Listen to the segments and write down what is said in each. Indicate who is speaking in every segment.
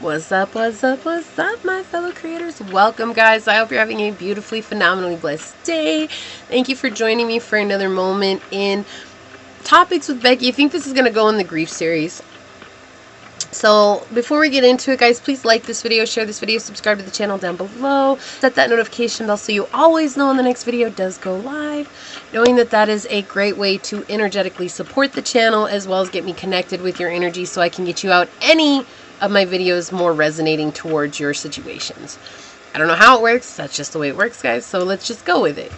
Speaker 1: What's up, what's up, what's up, my fellow creators? Welcome, guys. I hope you're having a beautifully, phenomenally blessed day. Thank you for joining me for another moment in Topics with Becky. I think this is going to go in the grief series. So before we get into it, guys, please like this video, share this video, subscribe to the channel down below, set that notification bell so you always know when the next video does go live, knowing that that is a great way to energetically support the channel as well as get me connected with your energy so I can get you out any of my videos more resonating towards your situations. I don't know how it works. That's just the way it works, guys. So let's just go with it.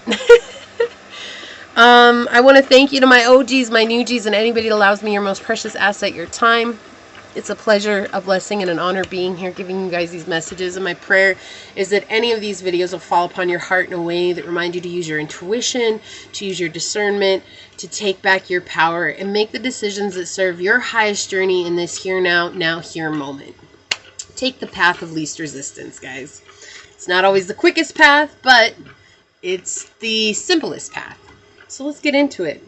Speaker 1: I want to thank you to my OGs, my new Gs, and anybody that allows me your most precious asset, your time. It's a pleasure, a blessing, and an honor being here giving you guys these messages. And my prayer is that any of these videos will fall upon your heart in a way that remind you to use your intuition, to use your discernment, to take back your power, and make the decisions that serve your highest journey in this here, now, here moment. Take the path of least resistance, guys. It's not always the quickest path, but it's the simplest path. So let's get into it.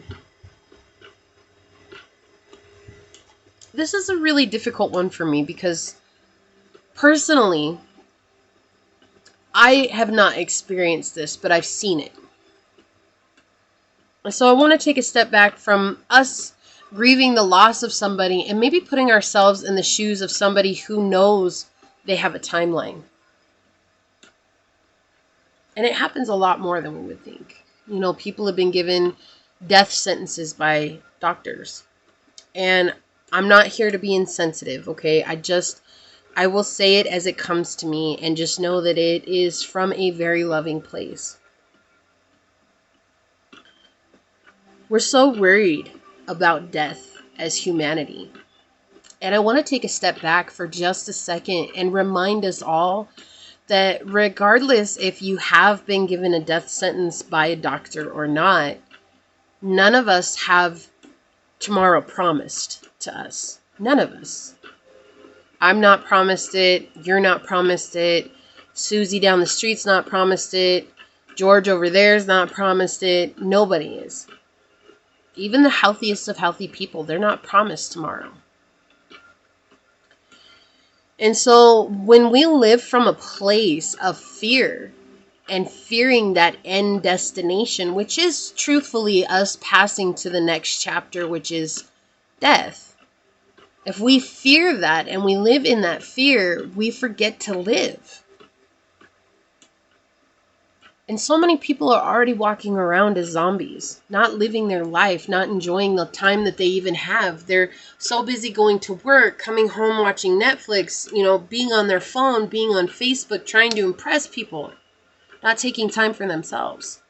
Speaker 1: This is a really difficult one for me because personally, I have not experienced this, but I've seen it. So I want to take a step back from us grieving the loss of somebody and maybe putting ourselves in the shoes of somebody who knows they have a timeline. And it happens a lot more than we would think. You know, people have been given death sentences by doctors. And I'm not here to be insensitive, okay? I will say it as it comes to me and just know that it is from a very loving place. We're so worried about death as humanity. And I want to take a step back for just a second and remind us all that regardless if you have been given a death sentence by a doctor or not, none of us have tomorrow promised to us. None of us. I'm not promised it. You're not promised it. Susie down the street's not promised it. George over there's not promised it. Nobody is. Even the healthiest of healthy people, they're not promised tomorrow. And so when we live from a place of fear and fearing that end destination, which is truthfully us passing to the next chapter, which is death. If we fear that and we live in that fear, we forget to live. And so many people are already walking around as zombies, not living their life, not enjoying the time that they even have. They're so busy going to work, coming home, watching Netflix, being on their phone, being on Facebook, trying to impress people, not taking time for themselves.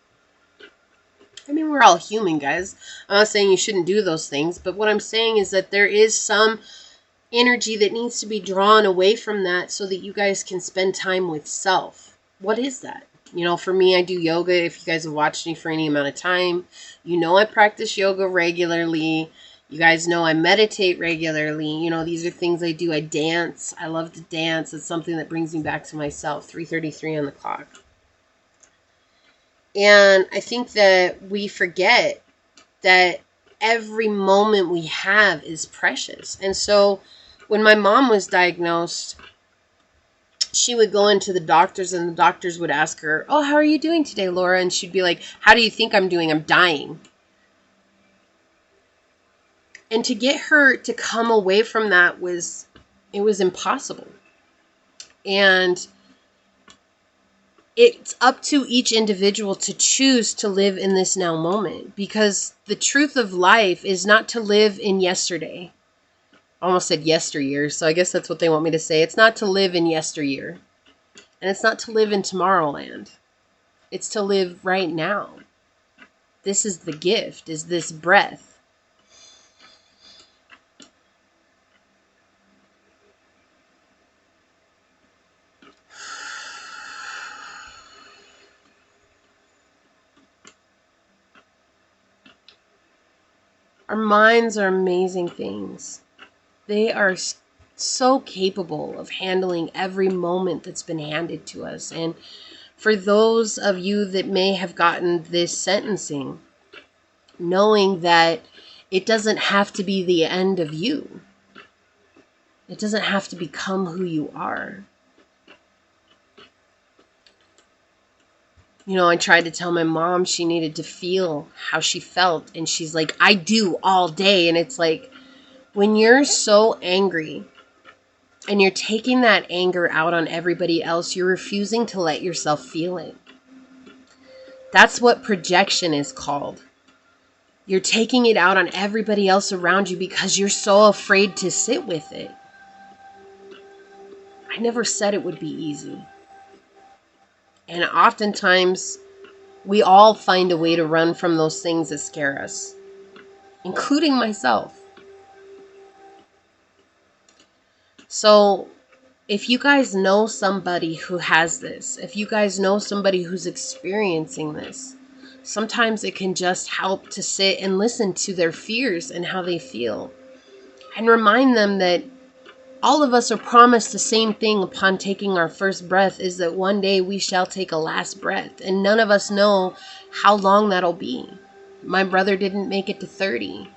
Speaker 1: I mean, we're all human, guys. I'm not saying you shouldn't do those things, but what I'm saying is that there is some energy that needs to be drawn away from that so that you guys can spend time with self. What is that? For me, I do yoga. If you guys have watched me for any amount of time, I practice yoga regularly. You guys know I meditate regularly. These are things I do. I dance. I love to dance. It's something that brings me back to myself. 3:33 on the clock. And I think that we forget that every moment we have is precious. And so when my mom was diagnosed, she would go into the doctors and the doctors would ask her, "Oh, how are you doing today, Laura?" And she'd be like, "How do you think I'm doing? I'm dying." And to get her to come away from that was impossible. And it's up to each individual to choose to live in this now moment, because the truth of life is not to live in yesterday. I almost said yesteryear, so I guess that's what they want me to say. It's not to live in yesteryear. And it's not to live in Tomorrowland. It's to live right now. This is the gift, is this breath. Our minds are amazing things. They are so capable of handling every moment that's been handed to us. And for those of you that may have gotten this sentencing, knowing that it doesn't have to be the end of you. It doesn't have to become who you are. You know, I tried to tell my mom she needed to feel how she felt, and she's like, I do all day. And it's like, when you're so angry and you're taking that anger out on everybody else, you're refusing to let yourself feel it. That's what projection is called. You're taking it out on everybody else around you because you're so afraid to sit with it. I never said it would be easy. And oftentimes, we all find a way to run from those things that scare us, including myself. So, if you guys know somebody who has this, if you guys know somebody who's experiencing this, sometimes it can just help to sit and listen to their fears and how they feel. And remind them that all of us are promised the same thing upon taking our first breath, is that one day we shall take a last breath. And none of us know how long that'll be. My brother didn't make it to 30.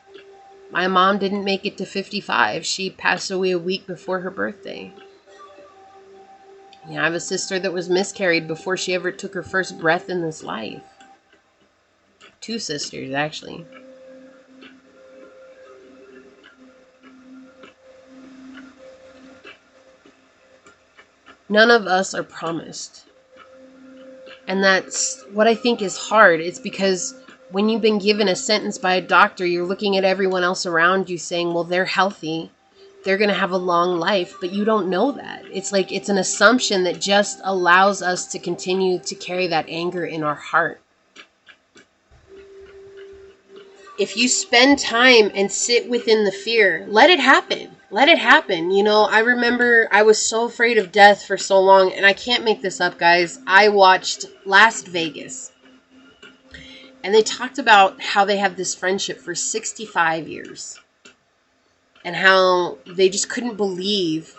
Speaker 1: My mom didn't make it to 55. She passed away a week before her birthday. Yeah, I have a sister that was miscarried before she ever took her first breath in this life. 2 sisters, actually. None of us are promised. And that's what I think is hard. It's because when you've been given a sentence by a doctor, you're looking at everyone else around you saying, well, they're healthy. They're going to have a long life, but you don't know that. It's like it's an assumption that just allows us to continue to carry that anger in our heart. If you spend time and sit within the fear, let it happen. Let it happen. You know, I remember I was so afraid of death for so long, and I can't make this up, guys. I watched Last Vegas, and they talked about how they have this friendship for 65 years. And how they just couldn't believe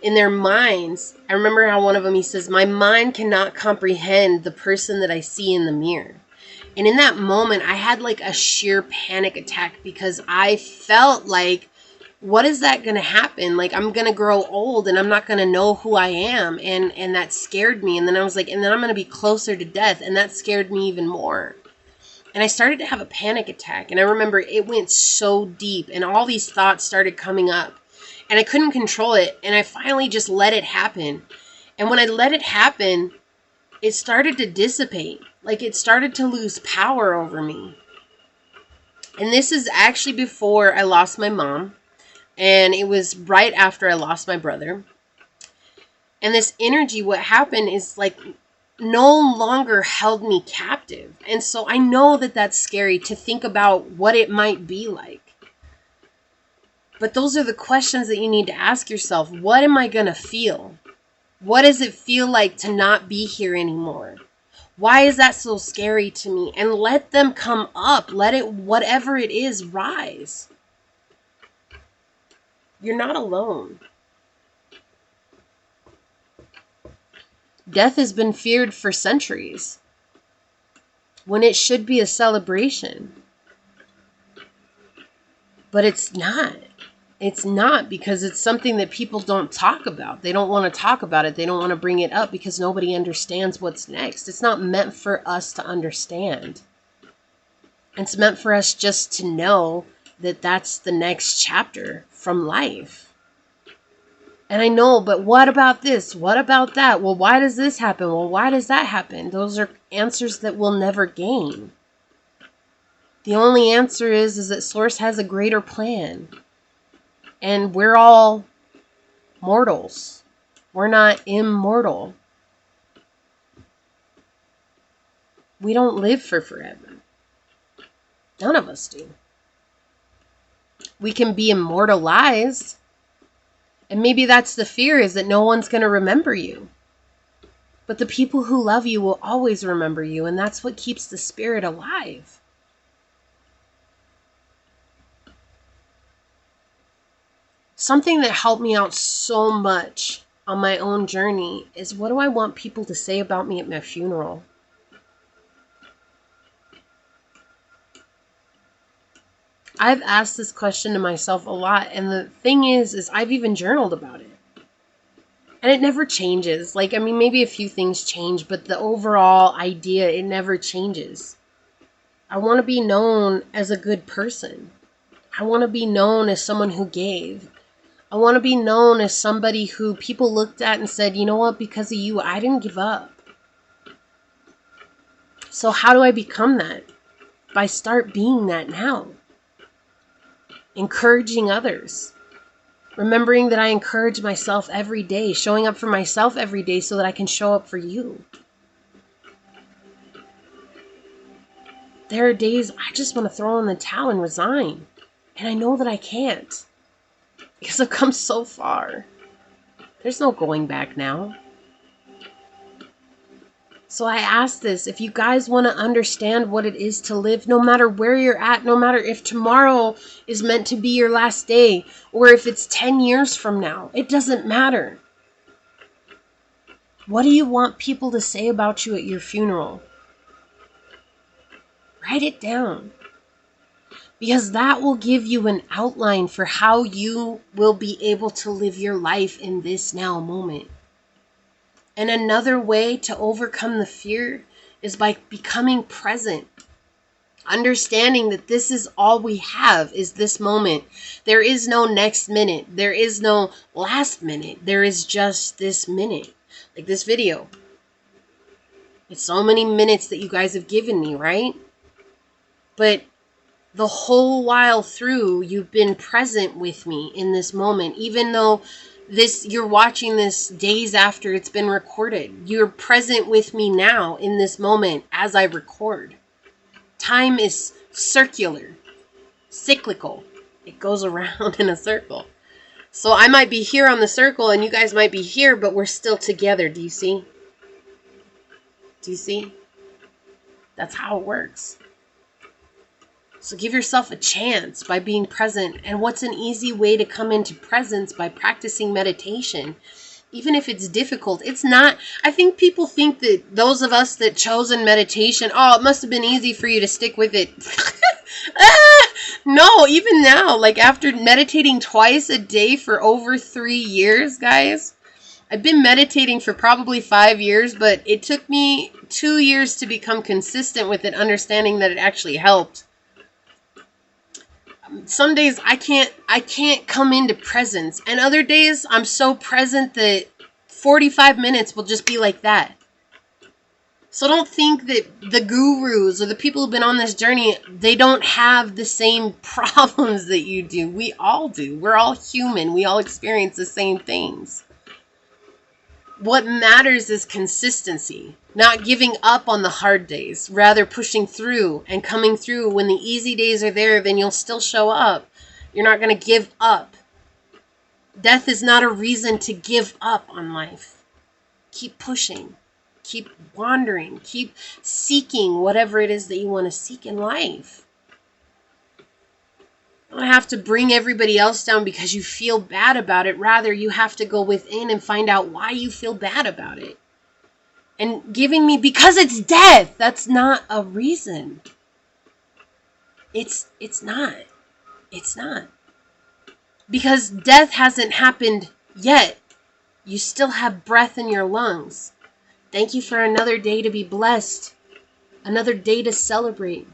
Speaker 1: in their minds. I remember how one of them, he says, my mind cannot comprehend the person that I see in the mirror. And in that moment, I had like a sheer panic attack because I felt like, what is that going to happen? Like, I'm going to grow old and I'm not going to know who I am. And that scared me. And then I was like, and then I'm going to be closer to death. And that scared me even more. And I started to have a panic attack. And I remember it went so deep. And all these thoughts started coming up. And I couldn't control it. And I finally just let it happen. And when I let it happen, it started to dissipate. Like, it started to lose power over me. And this is actually before I lost my mom. And it was right after I lost my brother. And this energy, what happened is like, no longer held me captive. And so I know that that's scary to think about what it might be like. But those are the questions that you need to ask yourself. What am I going to feel? What does it feel like to not be here anymore? Why is that so scary to me? And let them come up. Let it, whatever it is, rise. You're not alone. Death has been feared for centuries, when it should be a celebration. But it's not. It's not, because it's something that people don't talk about. They don't want to talk about it. They don't want to bring it up because nobody understands what's next. It's not meant for us to understand. It's meant for us just to know that that's the next chapter from life. And I know, but what about this? What about that? Well, why does this happen? Well, why does that happen? Those are answers that we'll never gain. The only answer is that Source has a greater plan. And we're all mortals. We're not immortal. We don't live for forever. None of us do. We can be immortalized. And maybe that's the fear, is that no one's going to remember you. But the people who love you will always remember you. And that's what keeps the spirit alive. Something that helped me out so much on my own journey is, what do I want people to say about me at my funeral? I've asked this question to myself a lot, and the thing is I've even journaled about it. And it never changes. Like, I mean, maybe a few things change, but the overall idea, it never changes. I want to be known as a good person. I want to be known as someone who gave. I want to be known as somebody who people looked at and said, you know what, because of you, I didn't give up. So how do I become that? By start being that now. Encouraging others. Remembering that I encourage myself every day. Showing up for myself every day so that I can show up for you. There are days I just want to throw in the towel and resign. And I know that I can't. Because I've come so far. There's no going back now. So I ask this, if you guys want to understand what it is to live, no matter where you're at, no matter if tomorrow is meant to be your last day, or if it's 10 years from now, it doesn't matter. What do you want people to say about you at your funeral? Write it down. Because that will give you an outline for how you will be able to live your life in this now moment. And another way to overcome the fear is by becoming present. Understanding that this is all we have, is this moment. There is no next minute. There is no last minute. There is just this minute. Like this video. It's so many minutes that you guys have given me, right? But the whole while through, you've been present with me in this moment, even though you're watching this days after it's been recorded. You're present with me now in this moment as I record. Time is circular, cyclical. It goes around in a circle. So I might be here on the circle and you guys might be here, but we're still together. Do you see? Do you see? That's how it works. So give yourself a chance by being present. And what's an easy way to come into presence? By practicing meditation. Even if it's difficult, it's not. I think people think that those of us that chosen meditation, oh, it must have been easy for you to stick with it. No, even now, like after meditating twice a day for over 3 years, guys. I've been meditating for probably 5 years, but it took me 2 years to become consistent with it, understanding that it actually helped. Some days I can't come into presence, and other days I'm so present that 45 minutes will just be like that. So don't think that the gurus or the people who've been on this journey, they don't have the same problems that you do. We all do. We're all human. We all experience the same things. What matters is consistency, not giving up on the hard days, rather pushing through and coming through. When the easy days are there, then you'll still show up. You're not going to give up. Death is not a reason to give up on life. Keep pushing, keep wandering, keep seeking whatever it is that you want to seek in life. You don't have to bring everybody else down because you feel bad about it. Rather, you have to go within and find out why you feel bad about it. And giving me, because it's death, that's not a reason. It's not. It's not. Because death hasn't happened yet. You still have breath in your lungs. Thank you for another day to be blessed. Another day to celebrate.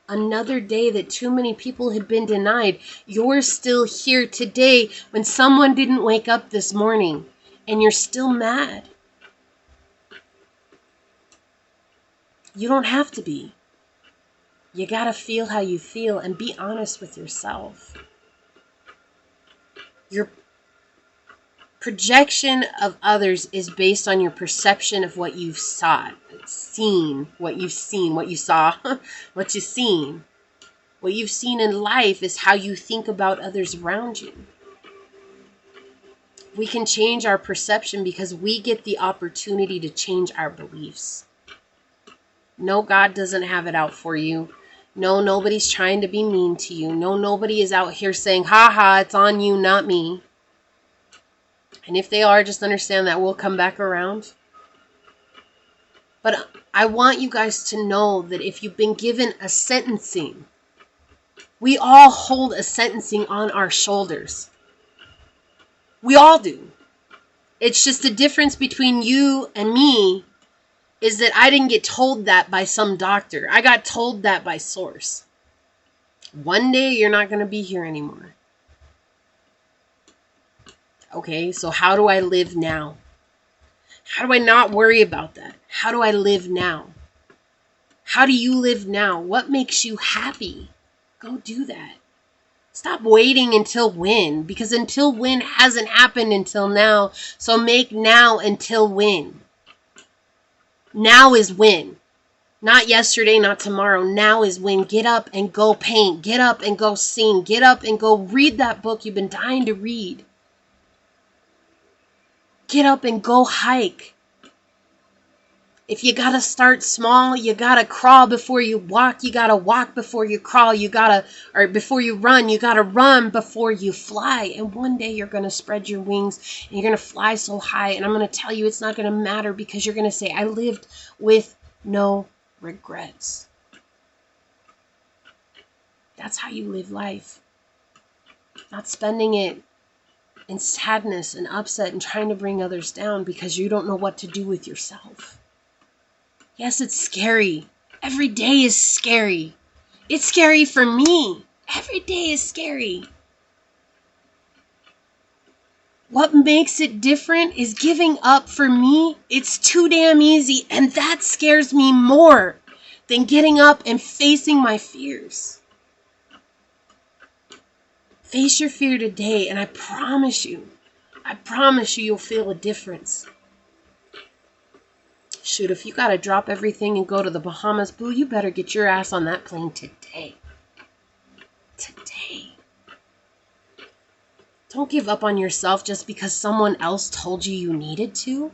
Speaker 1: Another day that too many people have been denied. You're still here today when someone didn't wake up this morning, and you're still mad. You don't have to be. You gotta feel how you feel and be honest with yourself. Your projection of others is based on your perception of what you've seen, what you've seen, what you saw, what you've seen. What you've seen in life is how you think about others around you. We can change our perception because we get the opportunity to change our beliefs. No, God doesn't have it out for you. No, nobody's trying to be mean to you. No, nobody is out here saying, ha ha, it's on you, not me. And if they are, just understand that we'll come back around. But I want you guys to know that if you've been given a sentencing, We all hold a sentencing on our shoulders. We all do. It's just the difference between you and me is that I didn't get told that by some doctor. I got told that by source. One day you're not going to be here anymore. Okay, so how do I live now? How do I not worry about that? How do I live now? How do you live now? What makes you happy? Go do that. Stop waiting until when, because until when hasn't happened until now. So make now until when. Now is when. Not yesterday, not tomorrow. Now is when. Get up and go paint. Get up and go sing. Get up and go read that book you've been dying to read. Get up and go hike. If you gotta start small, you gotta crawl before you walk. You gotta walk before you crawl. Or before you run, you gotta run before you fly. And one day you're gonna spread your wings and you're gonna fly so high. And I'm gonna tell you it's not gonna matter, because you're gonna say, I lived with no regrets. That's how you live life. Not spending it in sadness and upset and trying to bring others down because you don't know what to do with yourself. Yes, it's scary. Every day is scary. It's scary for me. Every day is scary. What makes it different is giving up. For me, it's too damn easy, and that scares me more than getting up and facing my fears. Face your fear today, and I promise you you'll feel a difference. Shoot, if you gotta drop everything and go to the Bahamas, boo, you better get your ass on that plane today. Today. Don't give up on yourself just because someone else told you you needed to.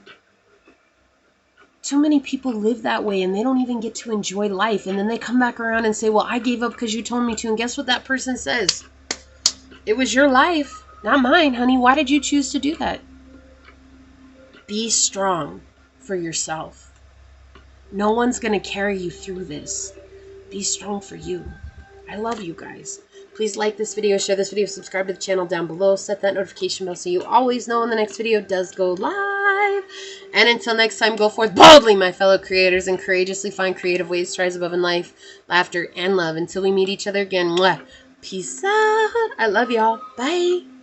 Speaker 1: Too many people live that way and they don't even get to enjoy life. And then they come back around and say, well, I gave up because you told me to. And guess what that person says? It was your life, not mine, honey. Why did you choose to do that? Be strong for yourself. No one's going to carry you through this. Be strong for you. I love you guys. Please like this video, share this video, subscribe to the channel down below, set that notification bell so you always know when the next video does go live. And until next time, go forth boldly, my fellow creators, and courageously find creative ways to rise above in life, laughter, and love. Until we meet each other again, mwah, peace out. I love y'all. Bye.